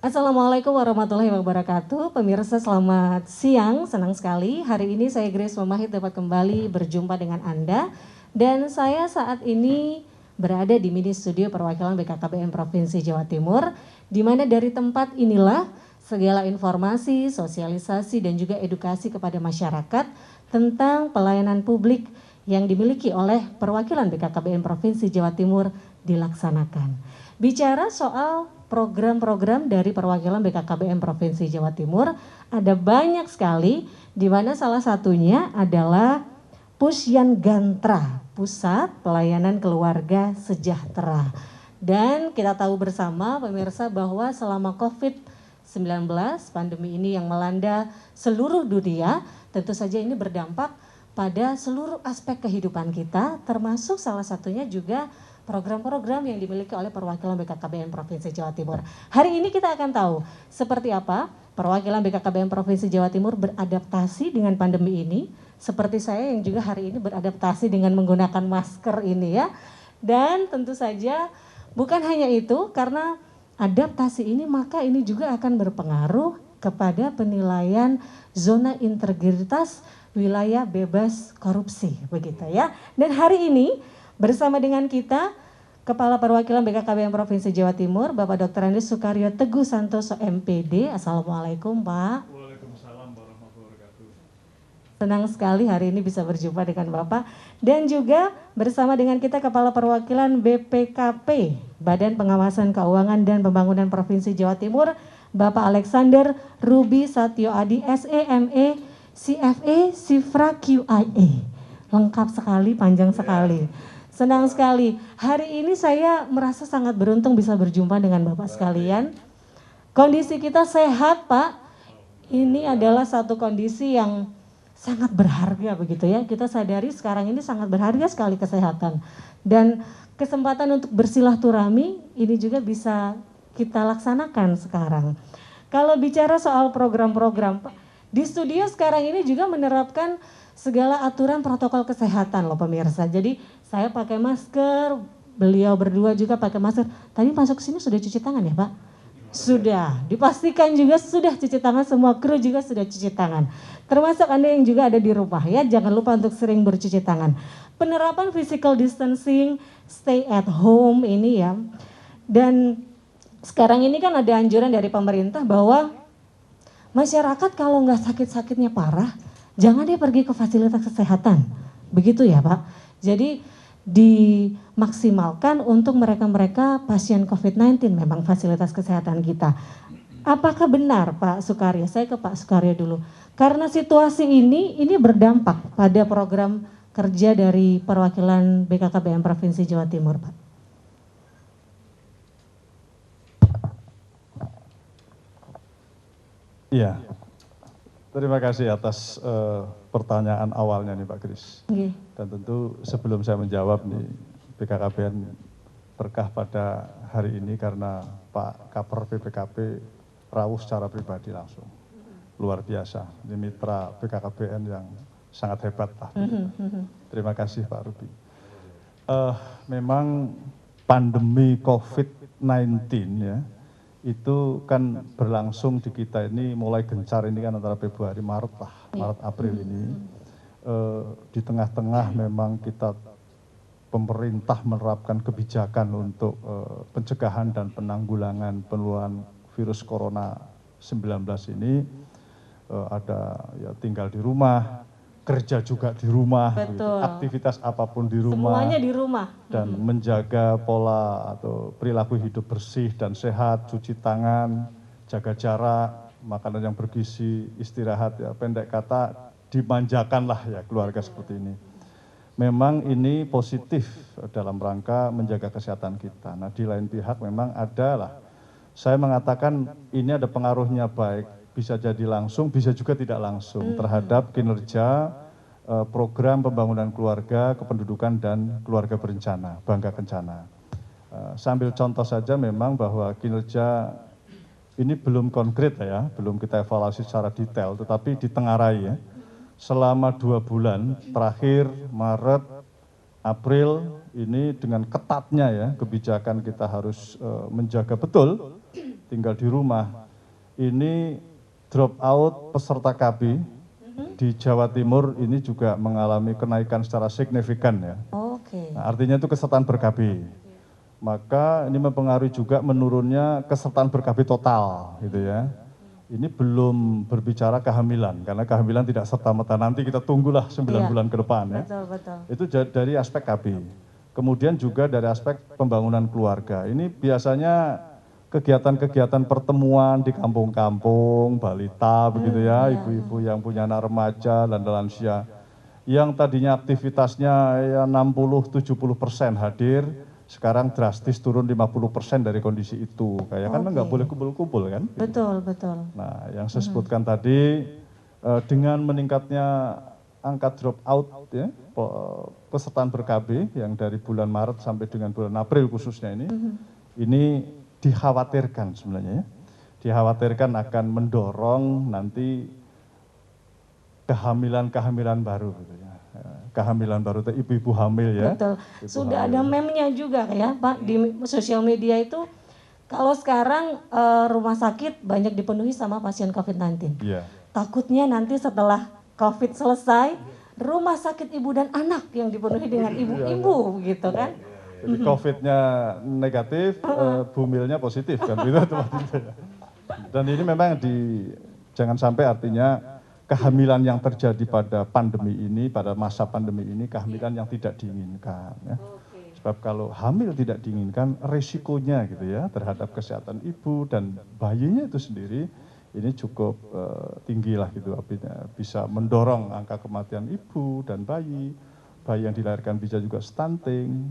Assalamualaikum warahmatullahi wabarakatuh. Pemirsa selamat siang, senang sekali. Hari ini saya Grace Mamahit dapat kembali berjumpa dengan Anda. Dan saya saat ini berada di mini studio perwakilan BKKBN Provinsi Jawa Timur. Di mana dari tempat inilah segala informasi, sosialisasi dan juga edukasi kepada masyarakat tentang pelayanan publik yang dimiliki oleh perwakilan BKKBN Provinsi Jawa Timur dilaksanakan. Bicara soal program-program dari perwakilan BKKBN Provinsi Jawa Timur, ada banyak sekali, di mana salah satunya adalah Pusyan Gantra, Pusat Pelayanan Keluarga Sejahtera. Dan kita tahu bersama pemirsa bahwa selama COVID-19, pandemi ini yang melanda seluruh dunia, tentu saja ini berdampak pada seluruh aspek kehidupan kita, termasuk salah satunya juga program-program yang dimiliki oleh perwakilan BKKBN Provinsi Jawa Timur. Hari ini kita akan tahu seperti apa perwakilan BKKBN Provinsi Jawa Timur beradaptasi dengan pandemi ini, seperti saya yang juga hari ini beradaptasi dengan menggunakan masker ini ya. Dan tentu saja bukan hanya itu, karena adaptasi ini maka ini juga akan berpengaruh kepada penilaian zona integritas wilayah bebas korupsi, begitu ya. Dan hari ini bersama dengan kita, Kepala Perwakilan BKKBN Provinsi Jawa Timur, Bapak Dr. Andes Sukaryo Teguh Santoso MPD. Assalamualaikum Pak. Waalaikumsalam warahmatullahi wabarakatuh. Senang sekali hari ini bisa berjumpa dengan Bapak. Dan juga bersama dengan kita Kepala Perwakilan BPKP, Badan Pengawasan Keuangan dan Pembangunan Provinsi Jawa Timur, Bapak Alexander Ruby Satyo Adi, SEME, CFA, Sifra QIA. Lengkap sekali, panjang sekali. Senang sekali. Hari ini saya merasa sangat beruntung bisa berjumpa dengan Bapak sekalian. Kondisi kita sehat, Pak. Ini adalah satu kondisi yang sangat berharga begitu ya. Kita sadari sekarang ini sangat berharga sekali kesehatan. Dan kesempatan untuk bersilaturahmi ini juga bisa kita laksanakan sekarang. Kalau bicara soal program-program, Pak, di studio sekarang ini juga menerapkan segala aturan protokol kesehatan loh pemirsa. Jadi saya pakai masker, beliau berdua juga pakai masker. Tadi masuk ke sini sudah cuci tangan ya Pak? Sudah, dipastikan juga sudah cuci tangan, semua kru juga sudah cuci tangan. Termasuk Anda yang juga ada di rumah ya, jangan lupa untuk sering bercuci tangan. Penerapan physical distancing, stay at home ini ya. Dan sekarang ini kan ada anjuran dari pemerintah bahwa masyarakat kalau nggak sakit-sakitnya parah, jangan dia pergi ke fasilitas kesehatan. Begitu ya Pak. Jadi dimaksimalkan untuk mereka-mereka pasien COVID-19 memang fasilitas kesehatan kita. Apakah benar Pak Sukaryo? Saya ke Pak Sukaryo dulu. Karena situasi ini berdampak pada program kerja dari perwakilan BKKBN Provinsi Jawa Timur Pak. Iya, terima kasih atas pertanyaan awalnya nih Pak Kris. Okay. Dan tentu sebelum saya menjawab nih, BKKBN berkah pada hari ini karena Pak Kaper BPKP rawuh secara pribadi langsung. Luar biasa, ini mitra BKKBN yang sangat hebat lah. Terima kasih Pak Ruby. Memang pandemi COVID-19 ya, itu kan berlangsung di kita ini mulai gencar ini kan antara Februari, Maret lah, Maret, April ini. Di tengah-tengah memang kita pemerintah menerapkan kebijakan untuk pencegahan dan penanggulangan penularan virus corona 19 ini. Ada ya tinggal di rumah, kerja juga di rumah, gitu. Aktivitas apapun di rumah. Semuanya di rumah. Dan menjaga pola atau perilaku hidup bersih dan sehat, cuci tangan, jaga jarak, makanan yang bergizi, istirahat ya, pendek kata dimanjakanlah ya keluarga seperti ini. Memang ini positif dalam rangka menjaga kesehatan kita. Nah di lain pihak memang adalah, saya mengatakan ini ada pengaruhnya baik, bisa jadi langsung, bisa juga tidak langsung terhadap kinerja program pembangunan keluarga, kependudukan dan keluarga berencana, Bangga Kencana. Sambil contoh saja memang bahwa kinerja ini belum konkret ya, belum kita evaluasi secara detail, tetapi ditengarai ya. Selama 2 bulan terakhir Maret, April ini dengan ketatnya ya kebijakan kita harus menjaga betul tinggal di rumah, ini drop out peserta KB di Jawa Timur ini juga mengalami kenaikan secara signifikan ya. Oke. Nah, artinya itu kesertaan ber-KB. Maka ini mempengaruhi juga menurunnya kesertaan ber-KB total gitu ya. Ini belum berbicara kehamilan, karena kehamilan tidak serta-merta, nanti kita tunggulah 9 Iya. bulan ke depan ya. Betul, betul. Itu dari aspek KB. Kemudian juga dari aspek pembangunan keluarga. Ini biasanya kegiatan-kegiatan pertemuan di kampung-kampung, balita begitu ya, iya. ibu-ibu yang punya anak remaja dan lansia. Yang tadinya aktivitasnya ya 60-70% hadir, sekarang drastis turun 50% dari kondisi itu. Kayak kan nggak boleh kumpul-kumpul kan. Betul, betul. Nah, yang saya sebutkan tadi, dengan meningkatnya angka drop out ya, pesertaan ber-KB yang dari bulan Maret sampai dengan bulan April khususnya ini dikhawatirkan sebenarnya ya, dikhawatirkan akan mendorong nanti kehamilan baru gitu ya. Kehamilan baru itu ibu-ibu hamil ya. Betul. Sudah ada meme-nya juga ya Pak di sosial media itu. Kalau sekarang rumah sakit banyak dipenuhi sama pasien COVID-19. Iya. Takutnya nanti setelah COVID selesai, rumah sakit ibu dan anak yang dipenuhi dengan ibu-ibu gitu kan. Jadi COVID-nya negatif, bumilnya positif kan gitu teman-teman. Dan ini memang jangan sampai artinya kehamilan yang terjadi pada pandemi ini, pada masa pandemi ini, kehamilan yang tidak diinginkan ya. Sebab kalau hamil tidak diinginkan, resikonya gitu ya terhadap kesehatan ibu dan bayinya itu sendiri ini cukup tinggi lah gitu, artinya bisa mendorong angka kematian ibu dan bayi yang dilahirkan bisa juga stunting.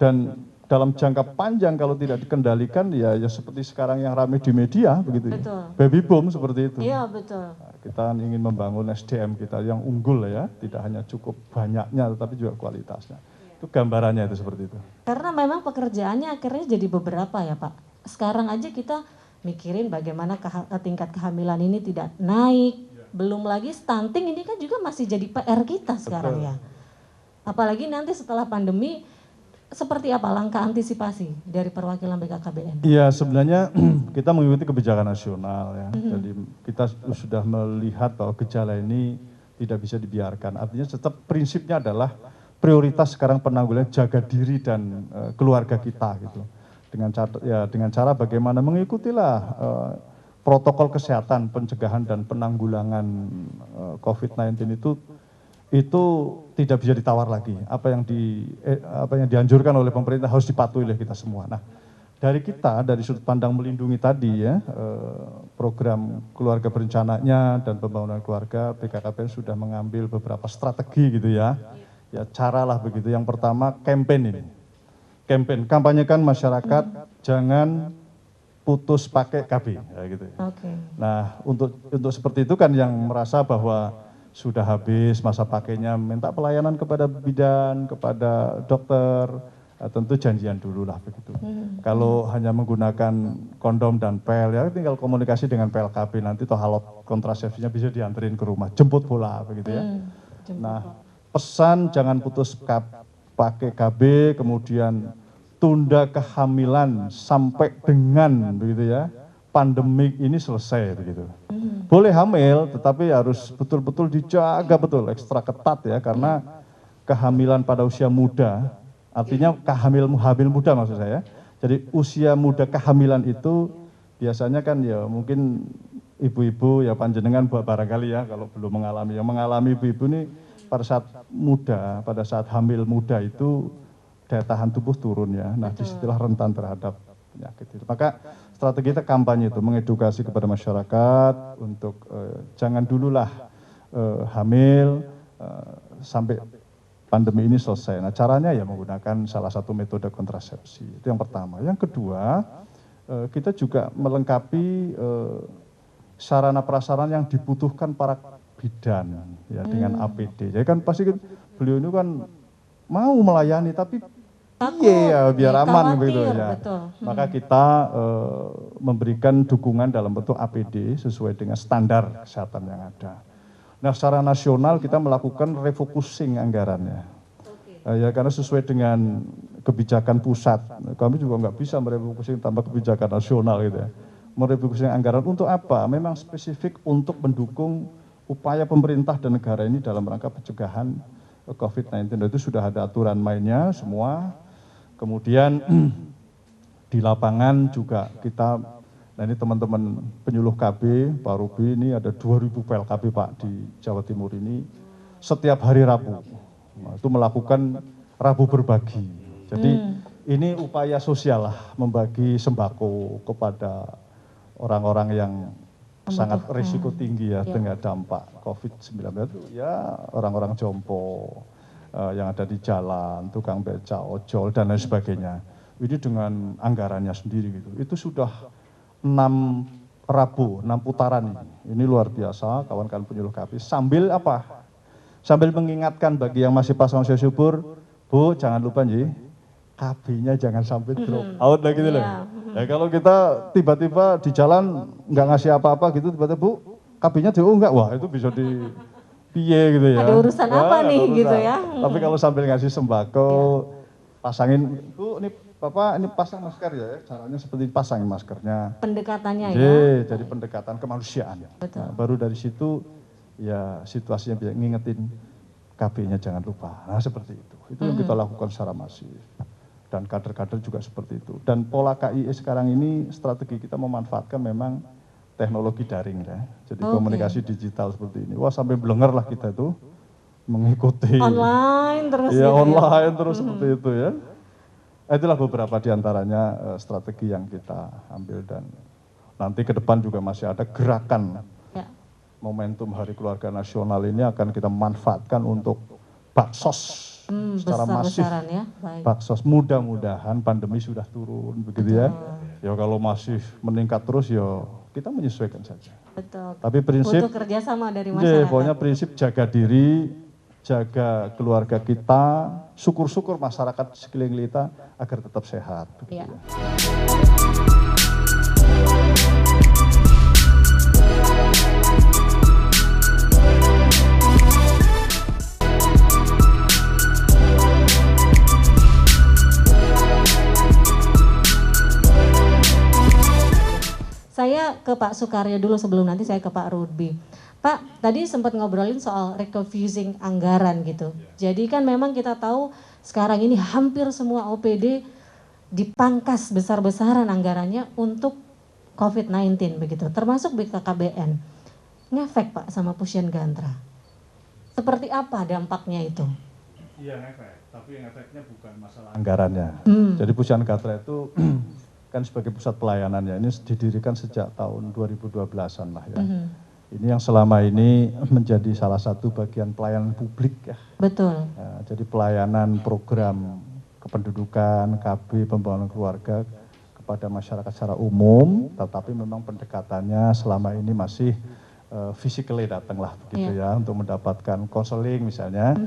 Dan dalam jangka panjang kalau tidak dikendalikan ya seperti sekarang yang ramai di media begitu ya. Baby boom seperti itu. Iya, betul. Nah, kita ingin membangun SDM kita yang unggul ya, tidak hanya cukup banyaknya tetapi juga kualitasnya. Itu gambarannya itu seperti itu. Karena memang pekerjaannya akhirnya jadi beberapa ya Pak. Sekarang aja kita mikirin bagaimana tingkat kehamilan ini tidak naik. Belum lagi stunting ini kan juga masih jadi PR kita sekarang ya. Apalagi nanti setelah pandemi, seperti apa langkah antisipasi dari perwakilan BKKBN? Iya, sebenarnya kita mengikuti kebijakan nasional ya. Jadi kita sudah melihat bahwa gejala ini tidak bisa dibiarkan. Artinya tetap prinsipnya adalah prioritas sekarang penanggulangan jaga diri dan keluarga kita gitu. Dengan cara bagaimana mengikutilah protokol kesehatan, pencegahan dan penanggulangan COVID-19 itu tidak bisa ditawar lagi. Apa yang dianjurkan oleh pemerintah harus dipatuhi oleh kita semua. Nah, dari sudut pandang melindungi tadi ya, program keluarga berencananya dan pembangunan keluarga, BKKBN sudah mengambil beberapa strategi gitu ya. Ya caralah begitu. Yang pertama kampanyekan masyarakat jangan putus pakai KB ya gitu. Nah, untuk seperti itu kan yang merasa bahwa sudah habis masa pakainya, minta pelayanan kepada bidan, kepada dokter, tentu janjian dulu lah begitu. Kalau hanya menggunakan kondom dan pel, ya tinggal komunikasi dengan PLKB, nanti toh alat kontrasepsinya bisa dianterin ke rumah, jemput bola begitu ya. Nah, pesan jangan putus pakai KB, kemudian tunda kehamilan sampai dengan begitu ya, pandemik ini selesai begitu. Boleh hamil, tetapi harus betul-betul dijaga betul, ekstra ketat ya, karena kehamilan pada usia muda, artinya hamil muda maksud saya. Jadi usia muda kehamilan itu biasanya kan ya mungkin ibu-ibu ya panjenengan barangkali ya kalau belum mengalami, yang mengalami ibu-ibu ini pada saat muda, pada saat hamil muda itu daya tahan tubuh turun ya. Nah disitulah rentan terhadap penyakit itu. Maka strategi kita kampanye itu mengedukasi kepada masyarakat untuk jangan dululah hamil sampai pandemi ini selesai. Nah caranya ya menggunakan salah satu metode kontrasepsi. Itu yang pertama. Yang kedua, kita juga melengkapi sarana prasarana yang dibutuhkan para bidan ya dengan APD. Jadi kan pasti beliau ini kan mau melayani tapi iya biar aman begitu ya. Maka kita memberikan dukungan dalam bentuk APD sesuai dengan standar kesehatan yang ada. Nah, secara nasional kita melakukan refocusing anggarannya. Ya karena sesuai dengan kebijakan pusat. Kami juga nggak bisa merefocusing tanpa kebijakan nasional gitu ya. merefocusing anggaran untuk apa? Memang spesifik untuk mendukung upaya pemerintah dan negara ini dalam rangka pencegahan COVID-19. Itu sudah ada aturan mainnya semua. Kemudian di lapangan juga kita, nah ini teman-teman penyuluh KB, Pak Ruby, ini ada 2.000 PLKB Pak di Jawa Timur ini setiap hari Rabu. Nah, itu melakukan Rabu berbagi. Jadi ini upaya sosial lah, membagi sembako kepada orang-orang yang sangat risiko tinggi ya dengan dampak COVID-19 itu ya orang-orang jompo yang ada di jalan, tukang beca, ojol dan lain sebagainya. Ini dengan anggarannya sendiri gitu. Itu sudah 6 Rabu, 6 putaran ini. Ini luar biasa kawan-kawan penyuluh KB. Sambil apa? Sambil mengingatkan bagi yang masih pasangan usia subur, Bu jangan lupa nih, KB-nya jangan sampai drop out lagi gitu loh. Ya kalau kita tiba-tiba di jalan nggak ngasih apa-apa gitu, tiba-tiba Bu KB-nya enggak, wah itu bisa di piye gitu ya. Ada urusan apa nih urusan. gitu ya. Tapi kalau sambil ngasih sembako, pasangin, Bu ini Bapak ini pasang masker ya, caranya seperti pasangin maskernya. Pendekatannya ya. Jadi pendekatan kemanusiaan. Betul. Nah, baru dari situ ya situasinya bisa ngingetin KB-nya jangan lupa. Nah seperti itu. Itu yang kita lakukan secara masif. Dan kader-kader juga seperti itu. Dan pola KIE sekarang ini strategi kita memanfaatkan memang teknologi daring ya. Jadi komunikasi digital seperti ini. Wah sampai belenger lah kita itu mengikuti. Online terus. Ya gitu online terus seperti itu ya. Itulah beberapa diantaranya strategi yang kita ambil dan nanti ke depan juga masih ada gerakan momentum Hari Keluarga Nasional ini akan kita manfaatkan untuk baksos secara masif. Ya? Baik. Baksos mudah-mudahan pandemi sudah turun begitu ya. Ya kalau masih meningkat terus ya kita menyesuaikan saja. Betul. Tapi prinsip butuh kerjasama dari masyarakat. pokoknya prinsip jaga diri, jaga keluarga kita, syukur-syukur masyarakat sekeliling kita agar tetap sehat. Ya. Saya ke Pak Sukaryo dulu sebelum nanti saya ke Pak Ruby. Pak, tadi sempat ngobrolin soal refocusing anggaran gitu. Jadi kan memang kita tahu sekarang ini hampir semua OPD dipangkas besar-besaran anggarannya untuk COVID-19 begitu, termasuk BKKBN. Ngefek Pak sama Pusyengantra. Seperti apa dampaknya itu? Iya ngefek, tapi yang efeknya bukan masalah anggarannya. Jadi Pusyengantra itu kan sebagai pusat pelayanannya ini didirikan sejak tahun 2012-an lah ya. Ini yang selama ini menjadi salah satu bagian pelayanan publik ya. Betul. Ya, jadi pelayanan program kependudukan, KB, pembangunan keluarga kepada masyarakat secara umum, tetapi memang pendekatannya selama ini masih physically datanglah begitu ya untuk mendapatkan konseling misalnya.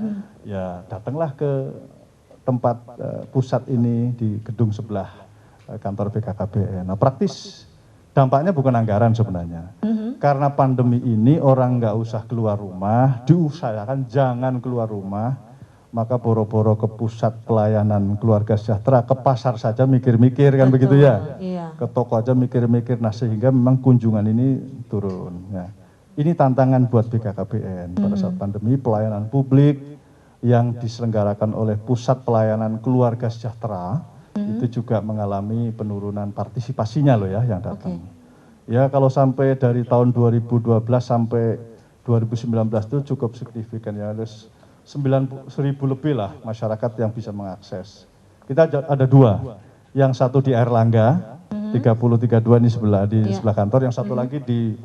Ya datanglah ke tempat pusat ini di gedung sebelah kantor BKKBN. Nah praktis dampaknya bukan anggaran sebenarnya. Karena pandemi ini orang nggak usah keluar rumah, diusahakan jangan keluar rumah, maka boro-boro ke pusat pelayanan keluarga sejahtera, ke pasar saja mikir-mikir kan begitu ya. Iya. Ke toko aja mikir-mikir, nah sehingga memang kunjungan ini turun. Ya. Ini tantangan buat BKKBN pada saat pandemi, pelayanan publik yang diselenggarakan oleh pusat pelayanan keluarga sejahtera, itu juga mengalami penurunan partisipasinya loh ya yang datang. Ya kalau sampai dari tahun 2012 sampai 2019 itu cukup signifikan ya, ada 9.000 lebih lah masyarakat yang bisa mengakses. Kita ada dua, yang satu di Airlangga, 3032 ini sebelah kantor, yang satu lagi di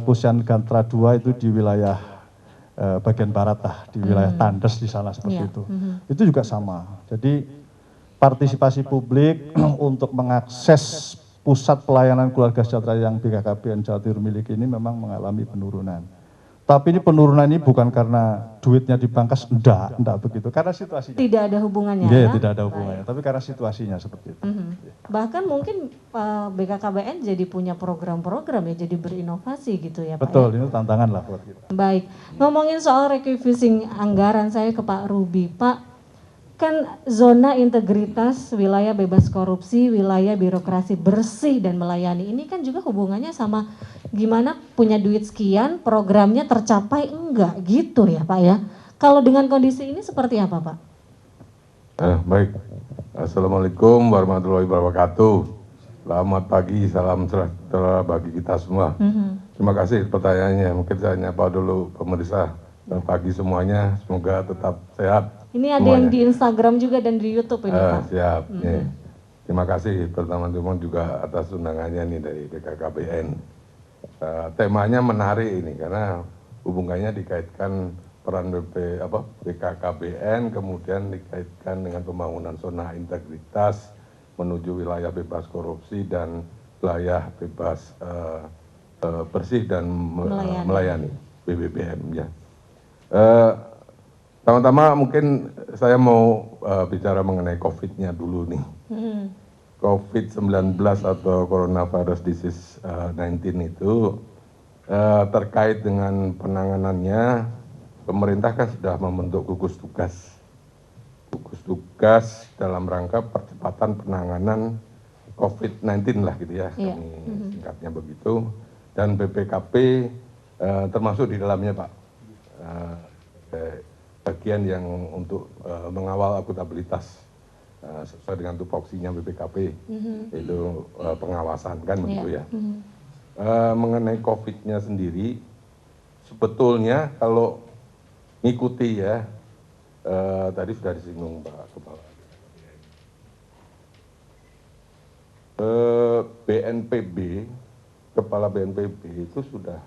Pusyengantra 2 itu di wilayah bagian barat lah, di wilayah Tandes di sana seperti itu. Itu juga sama. Jadi partisipasi publik untuk mengakses pusat pelayanan keluarga sejahtera yang BKKBN Jawa Timur miliki ini memang mengalami penurunan. Tapi ini penurunan ini bukan karena duitnya dipangkas, enggak begitu. Karena situasinya. Tidak ada hubungannya Iya, ya? tidak ada hubungannya. Tapi karena situasinya seperti itu. Bahkan mungkin BKKBN jadi punya program-program ya, jadi berinovasi gitu ya Pak. Betul, ini tantangan lah buat kita. Baik, ngomongin soal refocusing anggaran, saya ke Pak Ruby. Pak, kan zona integritas, wilayah bebas korupsi, wilayah birokrasi bersih dan melayani ini kan juga hubungannya sama gimana punya duit sekian, programnya tercapai enggak gitu ya Pak ya. Kalau dengan kondisi ini seperti apa Pak? Baik, Assalamualaikum warahmatullahi wabarakatuh. Selamat pagi, salam sejahtera bagi kita semua. Terima kasih pertanyaannya. Mungkin saya nyapa dulu pemirsa. Selamat pagi semuanya, semoga tetap sehat. Ini ada semuanya. yang di Instagram juga dan di YouTube ini Pak. Siap. Ya. Terima kasih teman-teman juga atas undangannya nih dari BKKBN. Temanya menarik ini karena hubungannya dikaitkan peran BKKBN, kemudian dikaitkan dengan pembangunan zona integritas menuju wilayah bebas korupsi dan wilayah bebas bersih dan melayani BBBM ya. Pertama-tama mungkin saya mau bicara mengenai COVID-nya dulu nih. COVID-19 atau Coronavirus Disease 19 itu terkait dengan penanganannya, pemerintah kan sudah membentuk gugus tugas dalam rangka percepatan penanganan COVID-19 lah gitu ya, kami singkatnya begitu. Dan BPKP termasuk di dalamnya Pak, bagian yang untuk mengawal akuntabilitas sesuai dengan tupoksinya BPKP, itu pengawasan kan begitu ya. Mengenai COVID-nya sendiri, sebetulnya kalau ngikuti ya, tadi sudah disinggung Pak Kepala. BNPB, Kepala BNPB itu sudah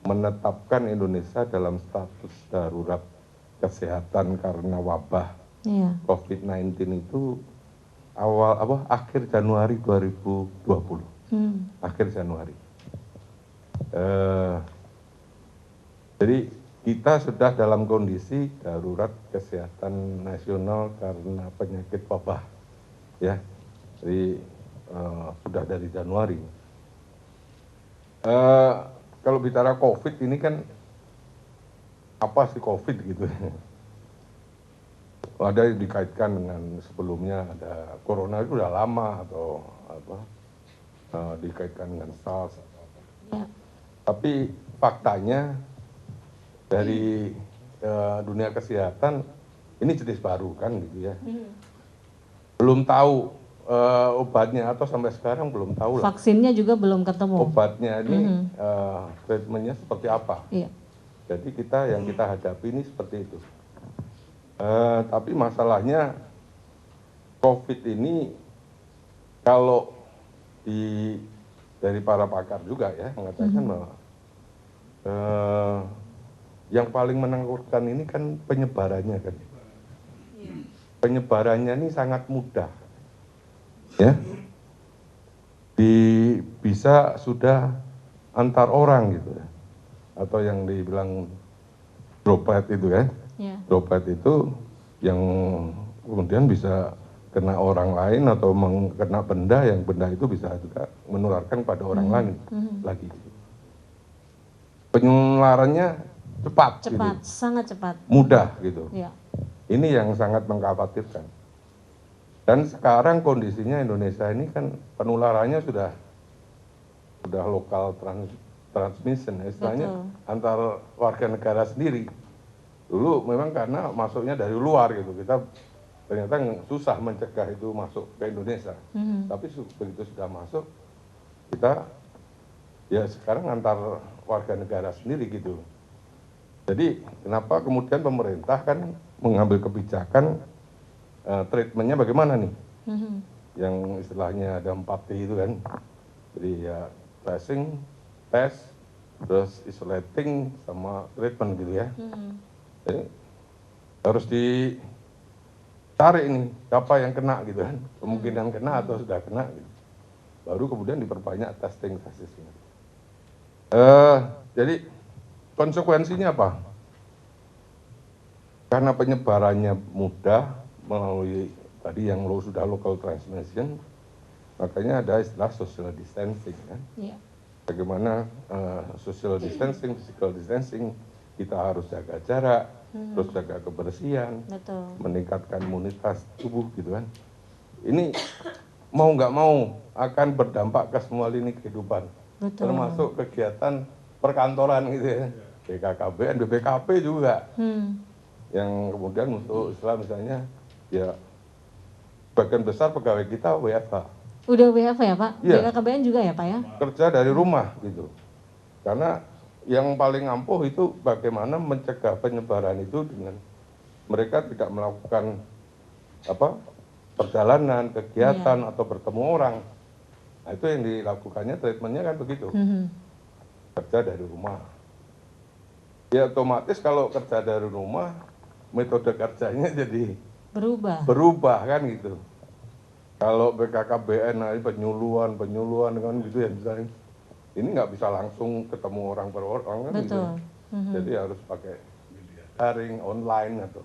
menetapkan Indonesia dalam status darurat kesehatan karena wabah COVID-19 itu akhir Januari 2020, akhir Januari. Jadi kita sudah dalam kondisi darurat kesehatan nasional karena penyakit wabah, ya. Jadi sudah dari Januari. Kalau bicara COVID ini kan apa sih COVID gitu? Ada yang dikaitkan dengan sebelumnya ada corona itu udah lama atau apa? Dikaitkan dengan SARS. Tapi faktanya dari dunia kesehatan ini jenis baru kan gitu ya. Belum tahu obatnya atau sampai sekarang belum tahu lah. Vaksinnya juga belum ketemu. Obatnya ini treatmentnya seperti apa. Iya. Jadi yang kita hadapi ini seperti itu. Tapi masalahnya COVID ini kalau dari para pakar juga ya mengatakan bahwa yang paling menakutkan ini kan penyebarannya kan. Penyebarannya ini sangat mudah, ya. Bisa sudah antar orang gitu ya, atau yang dibilang droplet itu kan. Droplet itu yang kemudian bisa kena orang lain atau kena benda, yang benda itu bisa juga menularkan pada orang lain lagi. Penularannya cepat gitu. Sangat cepat. Mudah gitu. Ya. Ini yang sangat mengkhawatirkan. Dan sekarang kondisinya Indonesia ini kan penularannya sudah lokal transmission, istilahnya antar warga negara sendiri. Dulu memang karena masuknya dari luar gitu, kita ternyata susah mencegah itu masuk ke Indonesia. Tapi begitu sudah masuk, kita ya sekarang antar warga negara sendiri gitu. Jadi kenapa kemudian pemerintah kan mengambil kebijakan treatmentnya bagaimana nih? Yang istilahnya ada 4T itu kan. Jadi ya tracing, test, terus isolating sama treatment gitu ya. Jadi harus dicari ini siapa yang kena gitu kan, kemungkinan kena atau sudah kena gitu. Baru kemudian diperbanyak testing tesisnya. Jadi konsekuensinya apa? Karena penyebarannya mudah melalui tadi yang sudah local transmission, makanya ada istilah social distancing kan. Bagaimana social distancing, physical distancing, kita harus jaga jarak, terus jaga kebersihan, Betul. meningkatkan imunitas tubuh gitu kan. Ini mau nggak mau akan berdampak ke semua lini kehidupan, Betul. termasuk kegiatan perkantoran gitu ya, BKKBN, BPKP juga, yang kemudian untuk Islam misalnya, ya bagian besar pegawai kita WFH, Udah WFH ya Pak? Iya. BKKBN juga ya Pak ya? kerja dari rumah gitu, karena yang paling ampuh itu bagaimana mencegah penyebaran itu dengan mereka tidak melakukan perjalanan, kegiatan atau bertemu orang. Nah, itu yang dilakukannya treatmentnya kan begitu, kerja dari rumah. Ya otomatis kalau kerja dari rumah, metode kerjanya jadi berubah kan gitu. Kalau BKKBN nah, penyuluhan kan gitu ya misalnya, ini nggak bisa langsung ketemu orang per orang kan gitu. Jadi harus pakai daring online atau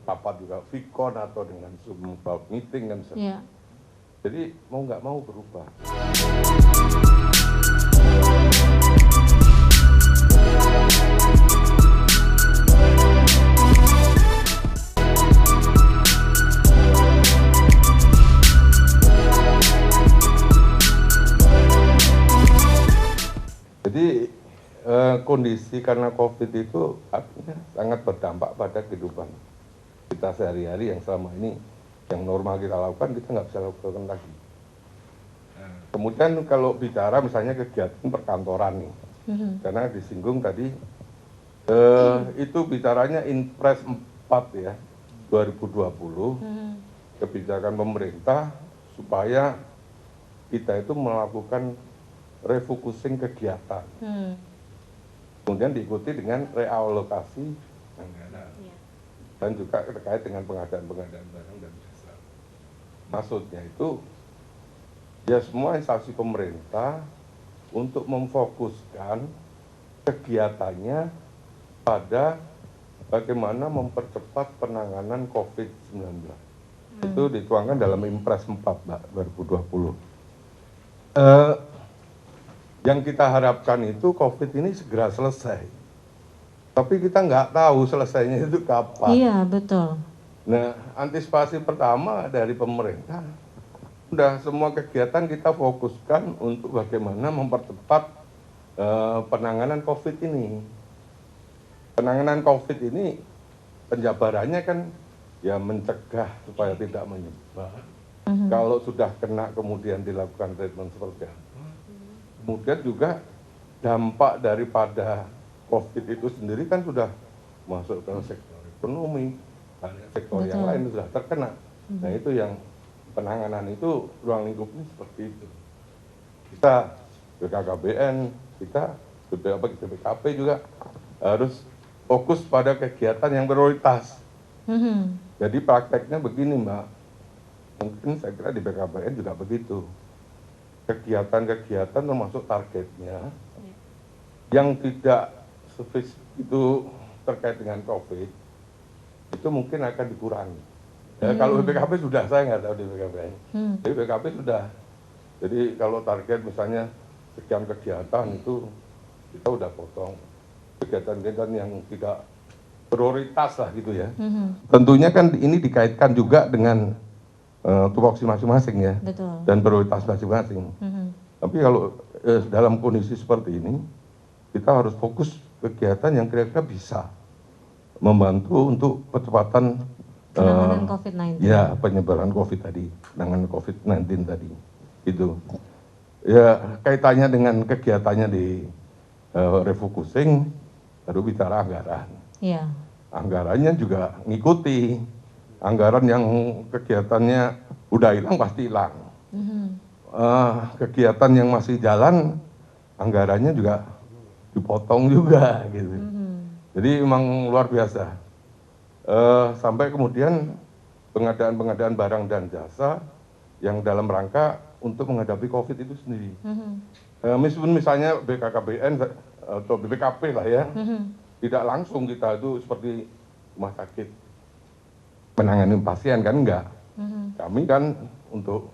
rapat juga Vicon atau dengan Zoom meeting kan. Jadi mau nggak mau berubah. Jadi kondisi karena COVID itu artinya sangat berdampak pada kehidupan kita sehari-hari yang selama ini yang normal kita lakukan kita nggak bisa lakukan lagi. Kemudian kalau bicara misalnya kegiatan perkantoran nih, karena disinggung tadi itu bicaranya Inpres 4 ya 2020 kebijakan pemerintah supaya kita itu melakukan refocusing kegiatan, kemudian diikuti dengan realokasi anggaran, dan juga terkait dengan pengadaan barang dan jasa. Maksudnya itu ya semua instansi pemerintah untuk memfokuskan kegiatannya pada bagaimana mempercepat penanganan COVID-19. Itu dituangkan dalam Impres 4 Mbak, 2020. Yang kita harapkan itu COVID ini segera selesai. Tapi kita nggak tahu selesainya itu kapan. Iya, betul. Nah, antisipasi pertama dari pemerintah, udah semua kegiatan kita fokuskan untuk bagaimana mempercepat penanganan COVID ini. Penanganan COVID ini, penjabarannya kan ya mencegah supaya tidak menyebar. Kalau sudah kena kemudian dilakukan treatment seperti apa. Kemudian juga dampak daripada COVID itu sendiri kan sudah masuk ke sektor ekonomi, sektor yang lain sudah terkena. Nah itu yang penanganan itu ruang lingkupnya seperti itu. Kita BKKBN, kita BPKP juga harus fokus pada kegiatan yang prioritas. Jadi prakteknya begini Mbak, mungkin saya kira di BKKBN juga begitu. Kegiatan-kegiatan termasuk targetnya yang tidak itu terkait dengan COVID itu mungkin akan dikurangi. Ya, kalau BPKP sudah, saya nggak tahu di BPKP. Tapi BPKP sudah. Jadi kalau target misalnya sekian kegiatan itu kita udah potong kegiatan-kegiatan yang tidak prioritas lah gitu ya. Tentunya kan ini dikaitkan juga dengan tupoksi masing-masing ya. Betul. Dan prioritas masing-masing. Tapi kalau dalam kondisi seperti ini kita harus fokus kegiatan yang kira-kira bisa membantu untuk percepatan penanganan COVID-19. Ya, penyebaran COVID tadi, penanganan COVID-19 tadi, itu. Ya, kaitannya dengan kegiatannya di refocusing, baru bicara anggaran. Iya. Anggarannya juga ngikuti, anggaran yang kegiatannya udah hilang pasti hilang. Kegiatan yang masih jalan, anggarannya juga dipotong juga, gitu. Jadi memang luar biasa. Sampai kemudian pengadaan barang dan jasa yang dalam rangka untuk menghadapi COVID itu sendiri. Meskipun misalnya BKKBN atau BPKP lah ya, tidak langsung kita itu seperti rumah sakit menangani pasien kan enggak. Kami kan untuk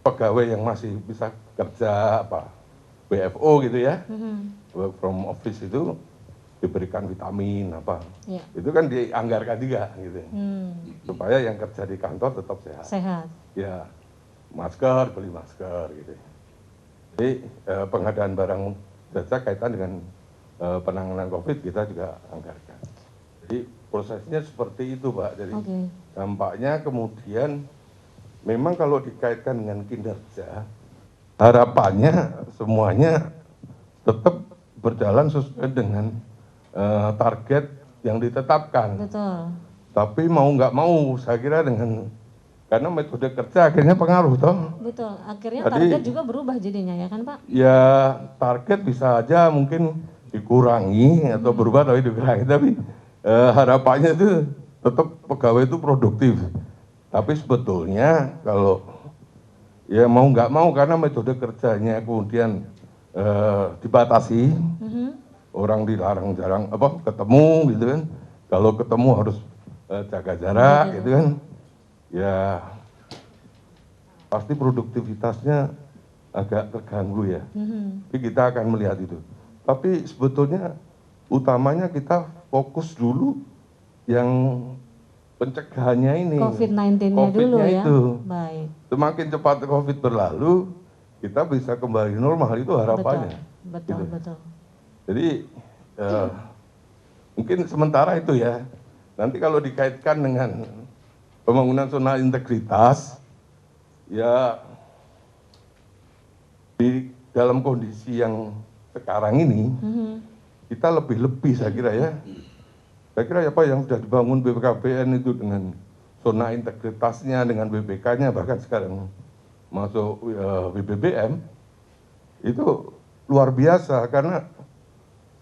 pegawai yang masih bisa kerja WFO gitu ya, work from office itu diberikan vitamin apa. Ya. Itu kan dianggarkan juga gitu. Supaya yang kerja di kantor tetap sehat. Sehat. Ya, masker, beli masker gitu. Jadi pengadaan barang jasa kaitan dengan penanganan COVID kita juga anggarkan. Jadi prosesnya seperti itu, Pak. Jadi dampaknya kemudian memang kalau dikaitkan dengan kinerja, harapannya semuanya tetap berjalan sesuai dengan target yang ditetapkan. Betul. Tapi mau nggak mau, saya kira karena metode kerja akhirnya pengaruh toh. Betul, akhirnya target juga berubah jadinya ya kan Pak? Ya target bisa aja mungkin dikurangi atau berubah tapi dikurangi, tapi harapannya itu tetap pegawai itu produktif. Tapi sebetulnya kalau ya mau nggak mau karena metode kerjanya kemudian dibatasi, orang dilarang jarang ketemu gitu kan. Kalau ketemu harus jaga jarak gitu kan. Ya pasti produktivitasnya agak terganggu ya. Tapi kita akan melihat itu. Tapi sebetulnya utamanya kita fokus dulu yang pencegahannya ini. COVID-19-nya dulu ya. Itu. Baik. Semakin cepat COVID berlalu, kita bisa kembali normal, itu harapannya. Betul, gitu. betul. Jadi mungkin sementara itu ya. Nanti kalau dikaitkan dengan pembangunan zona integritas, ya di dalam kondisi yang sekarang ini, kita lebih-lebih saya kira ya. Saya kira apa yang sudah dibangun BPKBN itu dengan zona integritasnya, dengan BPK-nya, bahkan sekarang masuk BBBM, itu luar biasa karena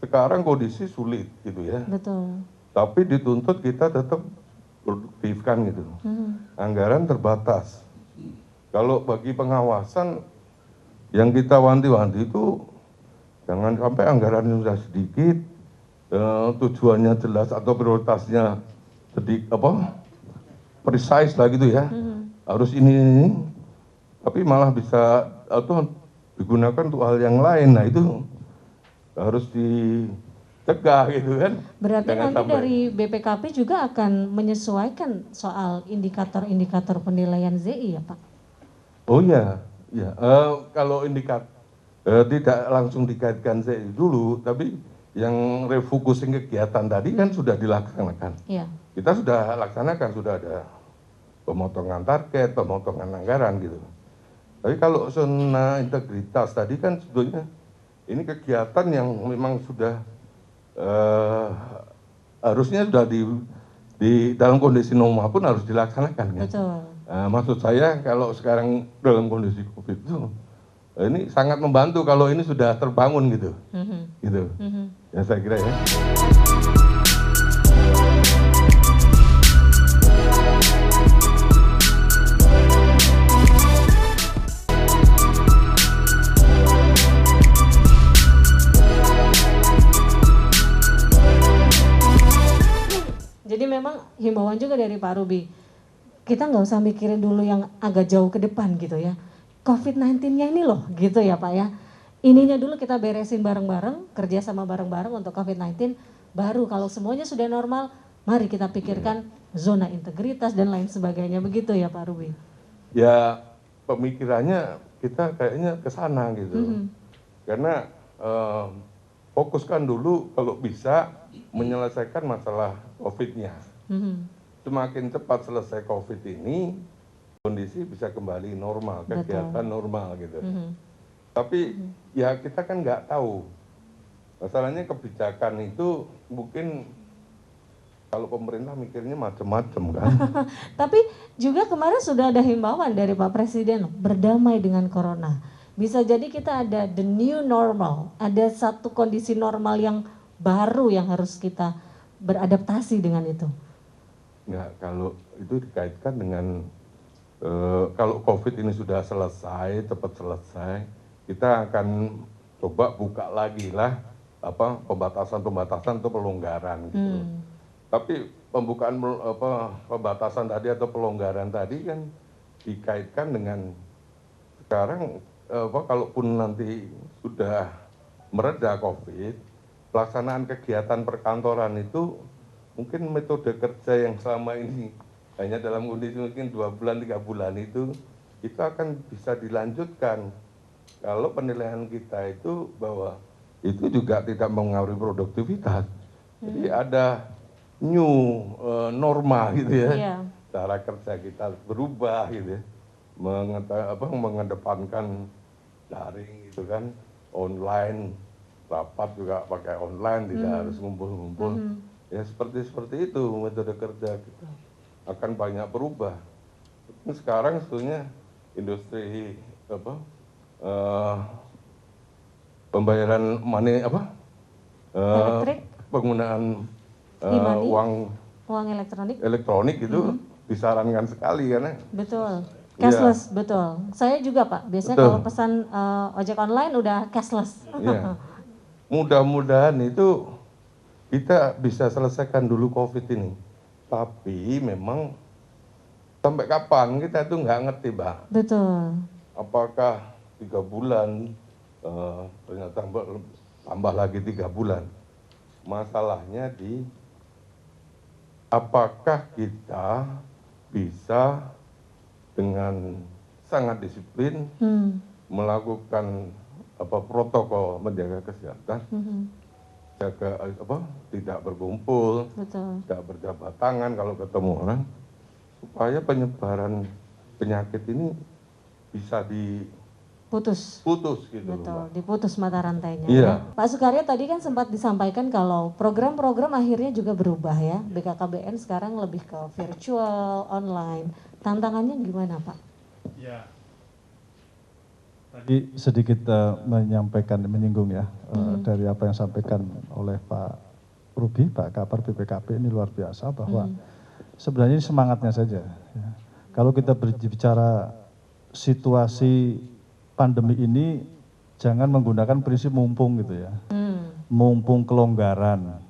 sekarang kondisi sulit gitu ya. Betul. Tapi dituntut kita tetap produktif kan gitu. Anggaran terbatas. Kalau bagi pengawasan yang kita wanti-wanti itu jangan sampai anggaran yang sudah sedikit, tujuannya jelas atau prioritasnya precise lah gitu ya. Harus ini, tapi malah bisa atau digunakan untuk hal yang lain. Nah itu harus dicegah gitu kan. Berarti jangan nanti sampai. dari BPKP juga akan menyesuaikan soal indikator-indikator penilaian ZI ya Pak? Oh iya, ya. Kalau tidak langsung dikaitkan ZI dulu, tapi yang refocusing kegiatan tadi kan sudah dilaksanakan. Iya. Kita sudah laksanakan, sudah ada pemotongan target, pemotongan anggaran gitu. Tapi kalau zona integritas tadi kan sebetulnya ini kegiatan yang memang sudah harusnya sudah di dalam kondisi normal pun harus dilaksanakan kan. Betul. Nah, maksud saya kalau sekarang dalam kondisi COVID itu ini sangat membantu kalau ini sudah terbangun gitu. Gitu. Ya saya kira ya. Jadi memang himbauan juga dari Pak Ruby, kita nggak usah mikirin dulu yang agak jauh ke depan gitu ya. COVID-19-nya ini loh gitu ya Pak ya. Ininya dulu kita beresin bareng-bareng, kerja sama bareng-bareng untuk COVID-19. Baru kalau semuanya sudah normal, mari kita pikirkan zona integritas dan lain sebagainya. Begitu ya Pak Ruby? Ya pemikirannya kita kayaknya ke sana gitu. Karena fokuskan dulu kalau bisa menyelesaikan masalah COVID-nya. Semakin cepat selesai COVID ini, kondisi bisa kembali normal, kegiatan normal gitu. Tapi ya kita kan nggak tahu. Masalahnya kebijakan itu mungkin kalau pemerintah mikirnya macam-macam kan. Tapi juga kemarin sudah ada himbauan dari Pak Presiden, berdamai dengan corona. Bisa jadi kita ada the new normal, ada satu kondisi normal yang baru yang harus kita beradaptasi dengan itu. Nggak, kalau itu dikaitkan dengan kalau COVID ini sudah selesai, cepat selesai, kita akan coba buka lagi lah pembatasan-pembatasan atau pelonggaran gitu. Tapi pembatasan tadi atau pelonggaran tadi kan dikaitkan dengan sekarang kalaupun nanti sudah mereda COVID, pelaksanaan kegiatan perkantoran itu mungkin metode kerja yang selama ini hanya dalam kondisi mungkin 2 bulan, 3 bulan itu akan bisa dilanjutkan kalau penilaian kita itu bahwa itu juga tidak mengaruhi produktivitas. Jadi ada new norma gitu ya. Iya. Cara kerja kita berubah gitu ya. Mengedepankan daring gitu kan, online, rapat juga pakai online, tidak harus ngumpul-ngumpul. Ya seperti itu metode kerja kita akan banyak berubah. Sekarang sebetulnya industri pembayaran money Elektrik, penggunaan E-money, uang elektronik, elektronik itu disarankan sekali karena betul. Cashless, betul. Saya juga Pak, biasanya Betul. kalau pesan ojek online udah cashless. ya, mudah-mudahan itu kita bisa selesaikan dulu COVID ini. Tapi memang sampai kapan kita itu nggak ngerti, Mbak. Betul. Apakah 3 bulan, ternyata tambah lagi 3 bulan. Masalahnya di apakah kita bisa dengan sangat disiplin melakukan protokol menjaga kesehatan, tidak berkumpul, Betul. tidak berjabat tangan kalau ketemu orang, supaya penyebaran penyakit ini bisa Putus. gitu. Betul, Mbak. diputus mata rantainya. Iya. Ya. Pak Sukaryo tadi kan sempat disampaikan kalau program-program akhirnya juga berubah ya. BKKBN sekarang lebih ke virtual, online. Tantangannya gimana Pak? Ya. Tadi sedikit menyinggung ya dari apa yang disampaikan oleh Pak Ruby, Pak Kapar BPKP, ini luar biasa bahwa sebenarnya ini semangatnya saja. Ya. Kalau kita berbicara situasi pandemi ini, jangan menggunakan prinsip mumpung gitu ya. Mumpung kelonggaran,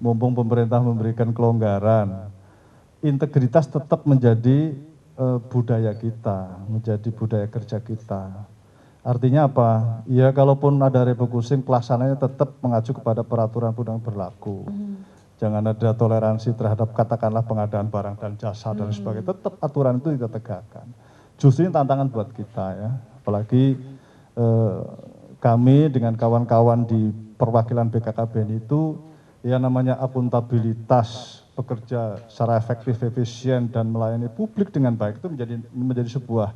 mumpung pemerintah memberikan kelonggaran, integritas tetap menjadi budaya kita, menjadi budaya kerja kita. Artinya apa? Ya kalaupun ada refocusing, pelaksananya tetap mengacu kepada peraturan undang berlaku. Jangan ada toleransi terhadap katakanlah pengadaan barang dan jasa dan sebagainya. Tetap aturan itu kita tegakkan. Justru ini tantangan buat kita ya. Apalagi kami dengan kawan-kawan di perwakilan BKKBN itu yang namanya akuntabilitas, bekerja secara efektif, efisien dan melayani publik dengan baik itu menjadi sebuah